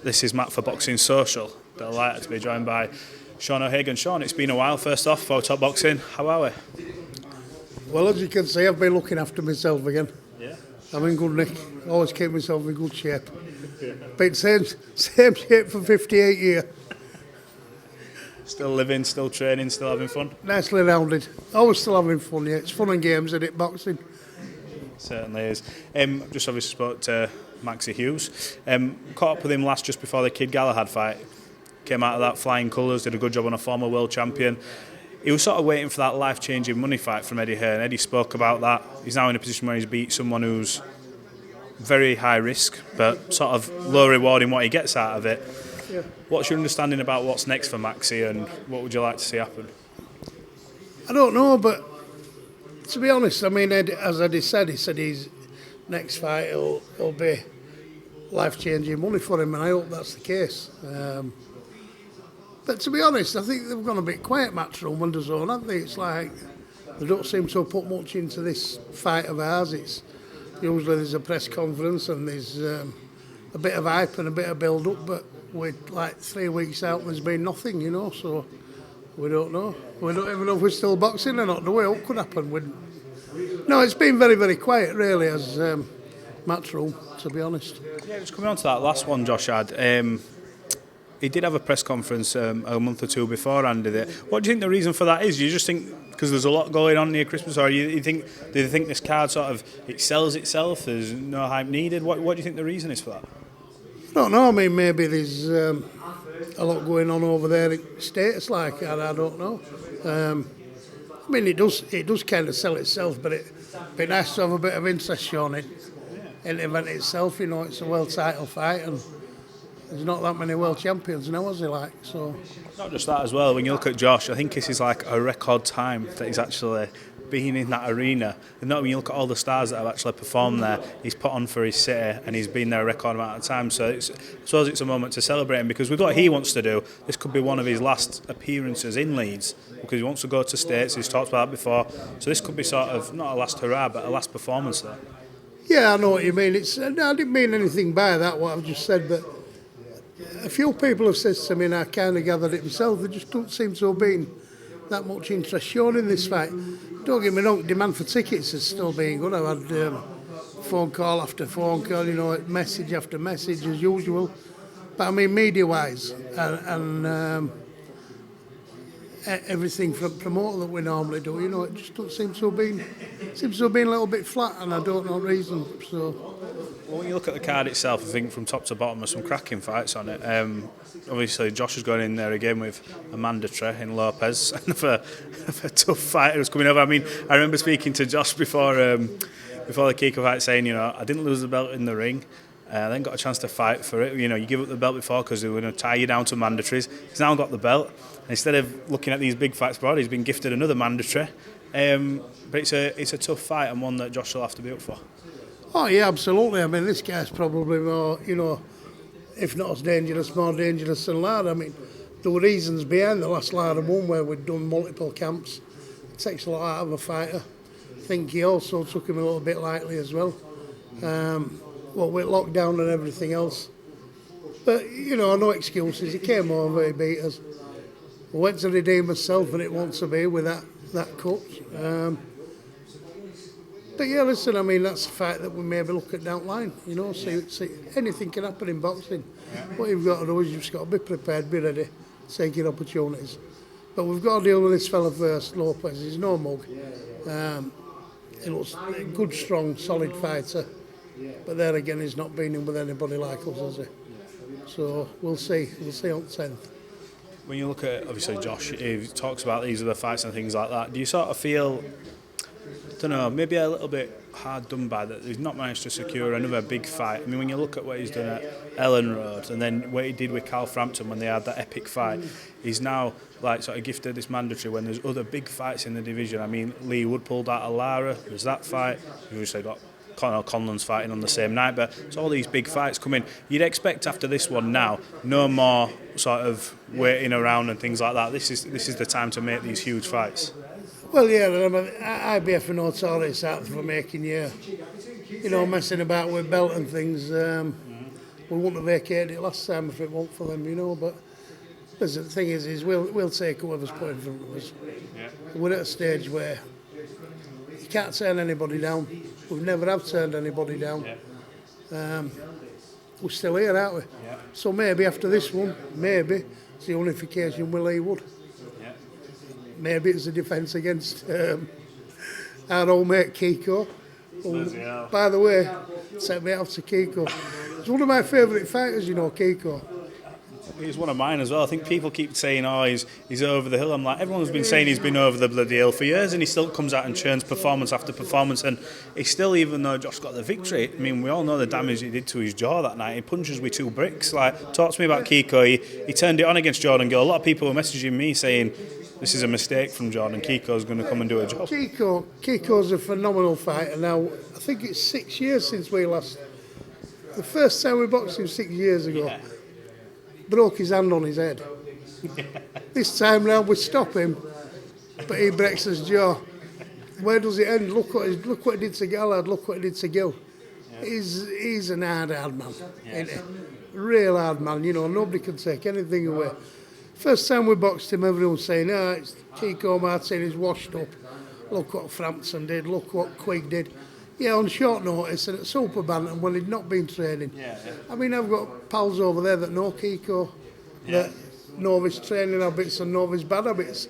This is Matt for Boxing Social. Delighted to be joined by Sean O'Hagan. Sean, it's been a while. First off, for Top Boxing, how are we? Well, as you can see, I've been looking after myself again. Yeah. I'm in good nick. Always keep myself in good shape. Been same shape for 58 years. Still living, still training, still having fun? Nicely rounded. Always still having fun, yeah. It's fun and games, isn't it, boxing? Certainly is. Just obviously spoke to Maxi Hughes. Caught up with him just before the Kid Galahad fight. Came out of that flying colours, did a good job on a former world champion. He was sort of waiting for that life-changing money fight from Eddie Hearn. Eddie spoke about that. He's now in a position where he's beat someone who's very high risk, but sort of low reward in what he gets out of it. Yeah. What's your understanding about what's next for Maxi, and what would you like to see happen? I don't know, but to be honest, I mean, as Eddie said, he said his next fight will be life-changing money for him, and I hope that's the case. But to be honest, I think they've gone a bit quiet, Matchroom and DAZN, haven't they? It's like they don't seem to have put much into this fight of ours. It's usually there's a press conference and there's a bit of hype and a bit of build-up, but we're like 3 weeks out and there's been nothing, you know, so we don't know. We don't even know if we're still boxing or not. The way it could happen. No, it's been very, very quiet, really, as Matchroom, to be honest. Yeah, just coming on to that last one Josh had. He did have a press conference a month or two beforehand, did it? What do you think the reason for that is? Do you just think because there's a lot going on near Christmas, or do you think this card sort of it sells itself? There's no hype needed. What do you think the reason is for that? I don't know. I mean, maybe there's a lot going on over there in States, like I don't know. I mean, it does kind of sell itself, but it'd be nice to have a bit of interest on it in the event itself. You know, it's a world title fight and there's not that many world champions now, is there? Like, so. Not just that as well. When you look at Josh, I think this is like a record time that he's actually been in that arena. And not when you look at all the stars that have actually performed there, he's put on for his city and he's been there a record amount of time. So I suppose it's a moment to celebrate him, because with what he wants to do, this could be one of his last appearances in Leeds, because he wants to go to States. He's talked about that before. So this could be sort of not a last hurrah, but a last performance there. Yeah, I know what you mean. I didn't mean anything by that, what I've just said, but a few people have said to me, and I kind of gathered it myself, there just don't seem to have been that much interest shown in this fight. Don't get me wrong, demand for tickets has still been good. I've had phone call after phone call, you know, message after message as usual. But I mean, media-wise and everything from promoting that we normally do, you know, it just don't seem to have been a little bit flat, and I don't know the reason. So. Well, when you look at the card itself, I think from top to bottom there's some cracking fights on it. Obviously, Josh is going in there again with a mandatory in Lopez, and for a tough fighter who's coming over. I mean, I remember speaking to Josh before the Kiko fight, saying, you know, I didn't lose the belt in the ring. I then got a chance to fight for it. You know, you give up the belt before because they were going to tie you down to mandatories. He's now got the belt. And instead of looking at these big fights abroad, he's been gifted another mandatory. But it's a tough fight, and one that Josh will have to be up for. Oh yeah, absolutely. I mean, this guy's probably more, you know, if not as dangerous, more dangerous than Lara. I mean, there were reasons behind the last Lara one where we'd done multiple camps. It takes a lot out of a fighter. I think he also took him a little bit lightly as well. With lockdown and everything else. But, you know, no excuses. He came over, he beat us. We went to redeem himself, and it wants to be with that cut. But yeah, listen, I mean, that's a fight that we maybe look at down the line, you know, see anything can happen in boxing. What you've got to do is you've just got to be prepared, be ready, take your opportunities. But we've got to deal with this fella first, Lopez. He's no mug. He looks a good, strong, solid fighter. But there again, he's not been in with anybody like us, has he? So we'll see on the 10th. When you look at, obviously, Josh, he talks about these other fights and things like that, do you sort of feel, I don't know, maybe a little bit hard done by that he's not managed to secure another big fight? I mean, when you look at what he's done at Ellen Road, and then what he did with Carl Frampton when they had that epic fight, he's now like sort of gifted this mandatory when there's other big fights in the division. I mean, Lee Wood pulled out of Lara, there's that fight, you've obviously got Conor Conlon's fighting on the same night, but it's all these big fights coming. You'd expect after this one now, no more sort of waiting around and things like that. This is the time to make these huge fights. Well, yeah, IBF are notorious out for making you know, messing about with belt and things. we wouldn't have vacated it last time if it weren't for them, you know. But listen, the thing is we'll take whoever's put in front of us. Yeah. We're at a stage where you can't turn anybody down. We've never have turned anybody down. Yeah. We're still here, aren't we? Yeah. So maybe after this one, maybe it's the unification with Leewood. Yeah. Maybe it's a defence against our old mate Kiko. By the way, set me off to Kiko. He's one of my favourite fighters, you know, Kiko. He's one of mine as well. I think people keep saying, "Oh, he's over the hill." I'm like, everyone's been saying he's been over the bloody hill for years, and he still comes out and churns performance after performance. And he's still, even though Josh got the victory, I mean, we all know the damage he did to his jaw that night. He punches with 2 bricks. Like, talk to me about Kiko. He turned it on against Jordan Gill. A lot of people were messaging me saying, "This is a mistake from Jordan. Kiko's going to come and do a job." Kiko's a phenomenal fighter. Now, I think it's 6 years since we last. The first time we boxed him 6 years ago. Yeah. Broke his hand on his head. This time round we stop him, but he breaks his jaw. Where does it end? Look what he did to Gallard, look what he did to Gill. Yeah. He's an hard man, isn't he? Real hard man, you know, nobody can take anything away. First time we boxed him, everyone was saying, it's Kiko Martinez washed up. Look what Frampton did, look what Quigg did. Yeah, on short notice and at Super Bantam when he'd not been training. Yeah. I mean, I've got pals over there that know Kiko, that know his training habits and know his bad habits.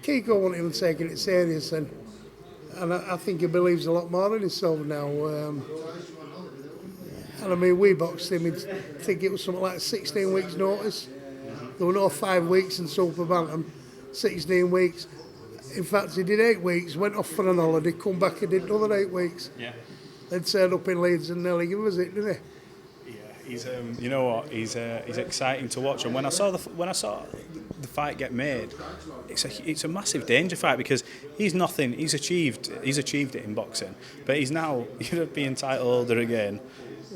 Kiko wasn't even taking it serious then. And I think he believes a lot more in himself now. And I mean, we boxed him, I think it was something like 16 weeks notice. There were no 5 weeks in Super Bantam, 16 weeks. In fact, he did 8 weeks, went off for an holiday, come back and did another 8 weeks. Yeah. Then turned up in Leeds and nearly gave us it, didn't he? Yeah, he's you know what? He's exciting to watch. And when I saw the fight get made, it's a massive danger fight because he's nothing. He's achieved it in boxing, but he's now European title holder again.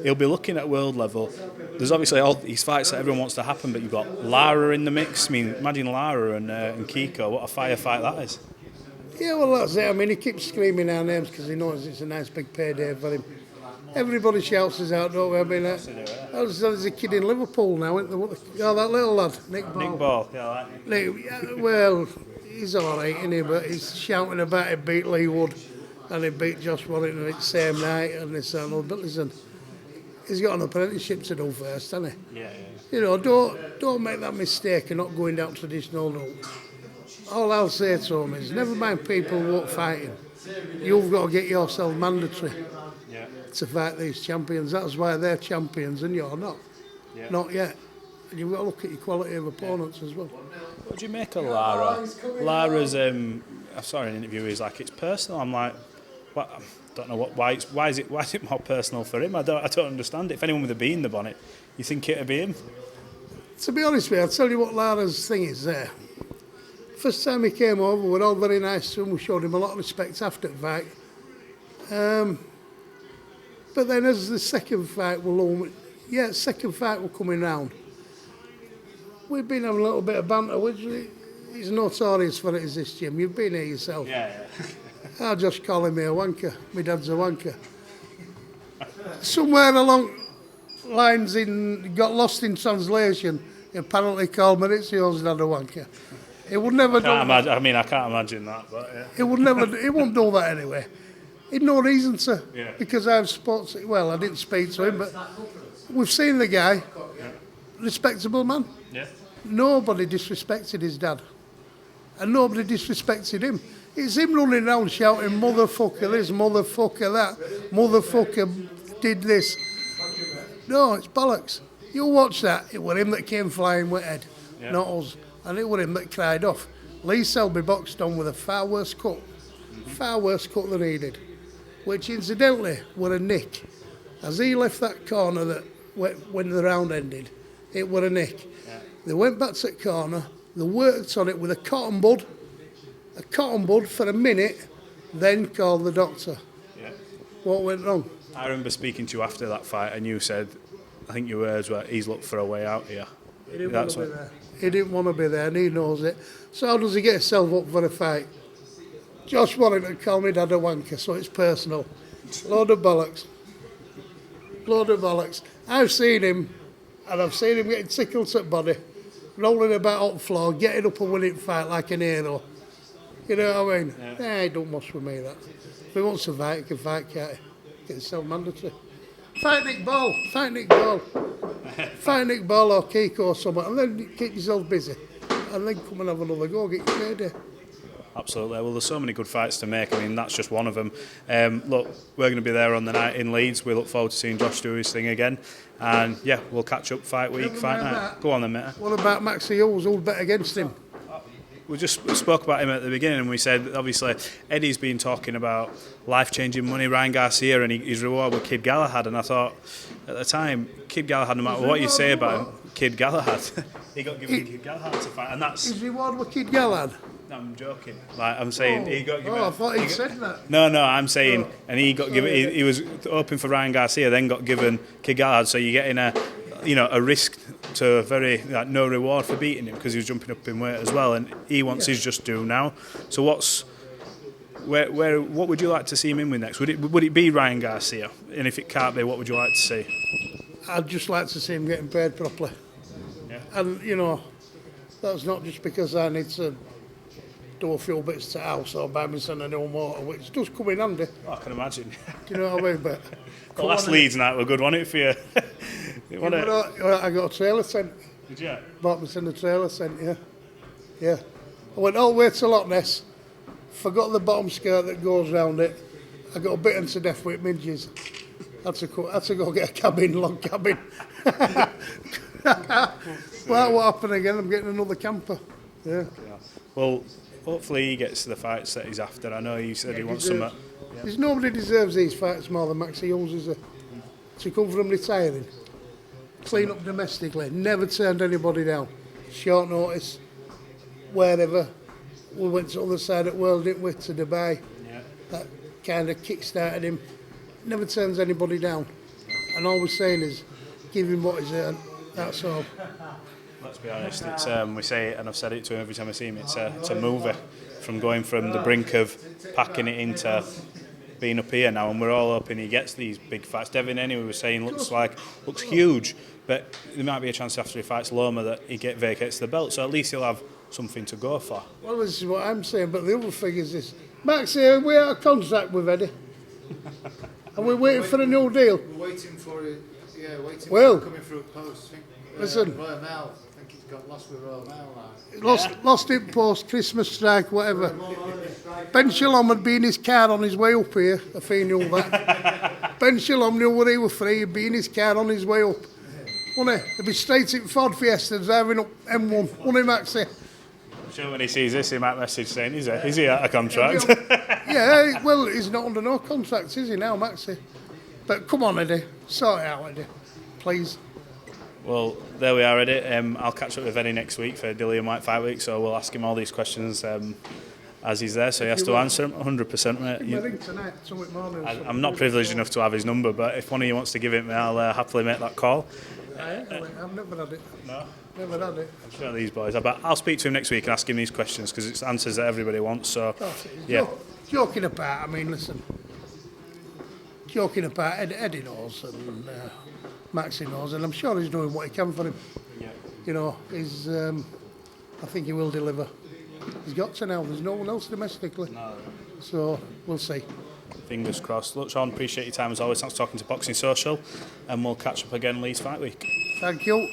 He'll be looking at world level. There's obviously all these fights that everyone wants to happen, but you've got Lara in the mix. I mean, imagine Lara and Kiko. What a firefight that is. Yeah, well, that's it. I mean, he keeps screaming our names because he knows it's a nice big payday for him. Everybody shouts us out, don't we? I mean, there's a kid in Liverpool now, isn't there? Oh, that little lad, Nick Ball. Nick Ball, yeah, I like Nick. Well, he's all right, isn't he? But he's shouting about he beat Leewood and he beat Josh Warrington the same night and this and all. But listen, he's got an apprenticeship to do first, hasn't he? Yeah. You know, don't make that mistake of not going down traditional route. All I'll say to him is, never mind people who won't fight him. You've got to get yourself mandatory to fight these champions. That's why they're champions and you're not. Yeah. Not yet. And you've got to look at your quality of opponents as well. What do you make of Lara? Lara's, I saw an interview, he's like, it's personal. I'm like, what? I don't know why is it more personal for him? I don't understand it. If anyone with a bee in the bonnet, you think it'd be him? To be honest with you, I'll tell you what Lara's thing is there. First time he came over, we were all very nice to him. We showed him a lot of respect after the fight. But then as the second fight second fight were coming round, we've been having a little bit of banter, which is notorious for it, is this, Jim. You've been here yourself. Yeah. I'll just call him a wanker. My dad's a wanker. Somewhere along lines got lost in translation. He apparently called Mauricio's dad a wanker. He would never do that. I mean, I can't imagine that, but yeah. He wouldn't do that anyway. He'd no reason to, because I didn't speak to him, but we've seen the guy, respectable man. Yeah. Nobody disrespected his dad, and nobody disrespected him. It's him running around shouting, motherfucker this, motherfucker that, motherfucker did this. No, it's bollocks. You watch that, it was him that came flying with Ed, not us. And it was him that cried off. Lee Selby boxed on with a far worse cut than he did, which incidentally were a nick. As he left that corner that when the round ended, it were a nick. Yeah. They went back to the corner, they worked on it with a cotton bud for a minute, then called the doctor. Yeah. What went wrong? I remember speaking to you after that fight and you said, I think your words were, he's looked for a way out here. He didn't want to be there. He didn't want to be there and he knows it. So how does he get himself up for a fight? Josh Warrington called me dad a wanker, so it's personal. Load of bollocks. I've seen him, and I've seen him getting tickled at body, rolling about on the floor, getting up and winning fight like an hero. You know what I mean? Yeah. Nah, it don't much with me, that. If he wants to fight, he can fight, can't he? Get himself mandatory. Fight Nick Ball, fight Nick Ball. Fight Nick Ball or Kiko or something, and then keep yourself busy. And then come and have another go, get your payday. Absolutely. Well, there's so many good fights to make. I mean, that's just one of them. Look, we're going to be there on the night in Leeds. We look forward to seeing Josh do his thing again. And yeah, we'll catch up fight week, fight night. Go on then, mate. What about Maxi Hughes? Who'll bet against him? We just spoke about him at the beginning, and we said, obviously, Eddie's been talking about life-changing money, Ryan Garcia, and his reward with Kid Galahad. And I thought, at the time, Kid Galahad, no matter what you say about him, Kid Galahad, he got given Kid Galahad to fight, and that's... His reward with Kid Galahad? No, I'm joking. Like I'm saying, he got given. Oh, I thought he'd said that. No, I'm saying, and he got given. He was hoping for Ryan Garcia, then got given Kid Galahad. So you're getting a risk to a very no reward for beating him because he was jumping up in weight as well, and he wants his just due now. So what would you like to see him in with next? Would it be Ryan Garcia? And if it can't be, what would you like to see? I'd just like to see him getting paid properly. Yeah. And that's not just because I need to do a few bits to the house or buy me son a new motor, which does come in handy. Oh, I can imagine. Do you know what I mean? But the last Leeds night were good, wasn't it, for you? I got a trailer sent. Did you? Bought me son a trailer sent, yeah. Yeah. I went all the way to Loch Ness, forgot the bottom skirt that goes round it. I got bitten to death with midges. Had to go get a cabin, log cabin. Well, what happened again? I'm getting another camper. Yeah. Well, hopefully he gets the fights that he's after. I know he said he wants some. There's nobody deserves these fights more than Maxi Hughes, is there? To come from retiring, clean up domestically, never turned anybody down. Short notice, wherever. We went to the other side of the world, didn't we, to Dubai. Yeah. That kind of kick-started him. Never turns anybody down. And all we're saying is, give him what he's earned. That's all. Let's be honest. It's we say it, and I've said it to him every time I see him. It's a movie from going from the brink of packing it into being up here now, and we're all hoping he gets these big fights. Devin, anyway, was saying looks huge, but there might be a chance after he fights Loma that he vacates the belt. So at least he'll have something to go for. Well, this is what I'm saying, but the other thing is this: Maxi, we're out of contract with Eddie. Are we waiting for a new deal? We're waiting for it. Yeah, waiting Well, for it coming through post. Listen. Royal Mail. I think he's got lost with Royal Mail now. Lost it post, Christmas strike, whatever. Ben Shalom had been in his car on his way up here, if he knew that. Ben Shalom knew where he was free, he'd be in his car on his way up. Wouldn't he? He'd be straight in Ford Fiesta driving up M1, wouldn't he, Maxi? I'm sure when he sees this, he might message saying, is he out of contract? Yeah, well, he's not under no contract, is he now, Maxi? But come on, Eddie, sort it out, Eddie, please. Well, there we are, Eddie. I'll catch up with Eddie next week for Dillian White Fight Week, so we'll ask him all these questions as he's there, so he has to answer them 100%. Mate. I'm not privileged enough to have his number, but if one of you wants to give it me, I'll happily make that call. I've never had it. No? Never had it. I'm sure these boys have, but I'll speak to him next week and ask him these questions because it's answers that everybody wants, so yeah. Joking apart, I mean, listen. Joking apart, Eddie knows and Maxi knows, and I'm sure he's doing what he can for him. Yeah. You know, he's. I think he will deliver. He's got to now. There's no one else domestically. No. So we'll see. Fingers crossed. Look, Sean, appreciate your time as always. Thanks for talking to Boxing Social, and we'll catch up again Leeds Fight Week. Thank you.